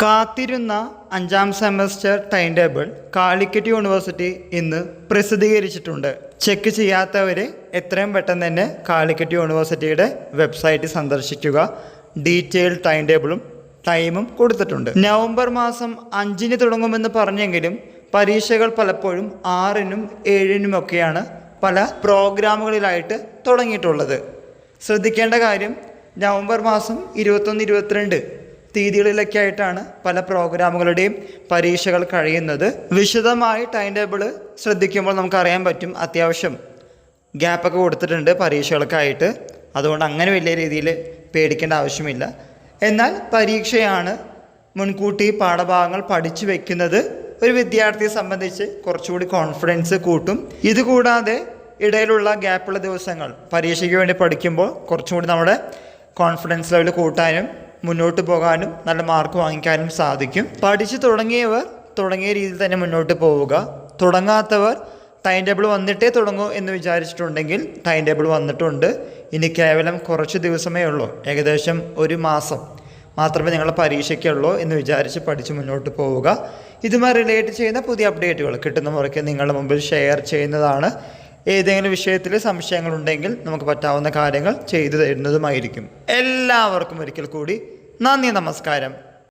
കാത്തിരുന്ന 5ാം semester time table Calicut university ഇന്ന് പ്രസിദ്ധീകരിച്ചിട്ടുണ്ട്. ചെക്ക് ചെയ്യാത്തവർ എത്രയും പെട്ടെന്ന് തന്നെ കാലിക്കറ്റ് യൂണിവേഴ്സിറ്റിയുടെ വെബ്സൈറ്റ് സന്ദർശിക്കുക. ഡീറ്റെയിൽ ടൈം ടേബിളും ടൈമും കൊടുത്തിട്ടുണ്ട്. നവംബർ മാസം 5-ന് തുടങ്ങുമെന്ന് പറഞ്ഞെങ്കിലും പരീക്ഷകൾ പലപ്പോഴും 6-നും 7-നുമൊക്കെയാണ് പല പ്രോഗ്രാമുകളിലായിട്ട് തുടങ്ങിയിട്ടുള്ളത്. ശ്രദ്ധിക്കേണ്ട കാര്യം, നവംബർ മാസം 21-22 തീയതികളിലൊക്കെ ആയിട്ടാണ് പല പ്രോഗ്രാമുകളുടെയും പരീക്ഷകൾ കഴിയുന്നത്. വിശദമായി ടൈം ടേബിൾ ശ്രദ്ധിക്കുമ്പോൾ നമുക്കറിയാൻ പറ്റും, അത്യാവശ്യം ഗ്യാപ്പൊക്കെ കൊടുത്തിട്ടുണ്ട് പരീക്ഷകൾക്കായിട്ട്. അതുകൊണ്ട് അങ്ങനെ വലിയ രീതിയിൽ പേടിക്കേണ്ട ആവശ്യമില്ല. എന്നാൽ പരീക്ഷയാണ്, മുൻകൂട്ടി പാഠഭാഗങ്ങൾ പഠിച്ചു വയ്ക്കുന്നത് ഒരു വിദ്യാർത്ഥിയെ സംബന്ധിച്ച് കുറച്ചുകൂടി കോൺഫിഡൻസ് കൂട്ടും. ഇതുകൂടാതെ ഇടയിലുള്ള ഗ്യാപ്പുള്ള ദിവസങ്ങൾ പരീക്ഷയ്ക്ക് വേണ്ടി പഠിക്കുമ്പോൾ കുറച്ചും കൂടി നമ്മുടെ കോൺഫിഡൻസ് ലെവൽ കൂട്ടാനും മുന്നോട്ട് പോകാനും നല്ല മാർക്ക് വാങ്ങിക്കാനും സാധിക്കും. പഠിച്ചു തുടങ്ങിയവർ തുടങ്ങിയ രീതിയിൽ തന്നെ മുന്നോട്ട് പോവുക. തുടങ്ങാത്തവർ ടൈം ടേബിൾ വന്നിട്ടേ തുടങ്ങൂ എന്ന് വിചാരിച്ചിട്ടുണ്ടെങ്കിൽ ടൈം ടേബിൾ വന്നിട്ടുണ്ട്. ഇനി കേവലം കുറച്ച് ദിവസമേ ഉള്ളൂ, ഏകദേശം 1 മാസം മാത്രമേ നിങ്ങളുടെ പരീക്ഷയ്ക്കുള്ളൂ എന്ന് വിചാരിച്ച് പഠിച്ച് മുന്നോട്ട് പോവുക. ഇതുമായി റിലേറ്റ് ചെയ്യുന്ന പുതിയ അപ്ഡേറ്റുകൾ കിട്ടുന്ന മുറയ്ക്ക് നിങ്ങളുടെ മുമ്പിൽ ഷെയർ ചെയ്യുന്നതാണ്. ഏതെങ്കിലും വിഷയത്തിൽ സംശയങ്ങളുണ്ടെങ്കിൽ നമുക്ക് പറ്റാവുന്ന കാര്യങ്ങൾ ചെയ്തു തരുന്നതുമായിരിക്കും. എല്ലാവർക്കും ഒരിക്കൽ കൂടി നന്ദി, നമസ്കാരം.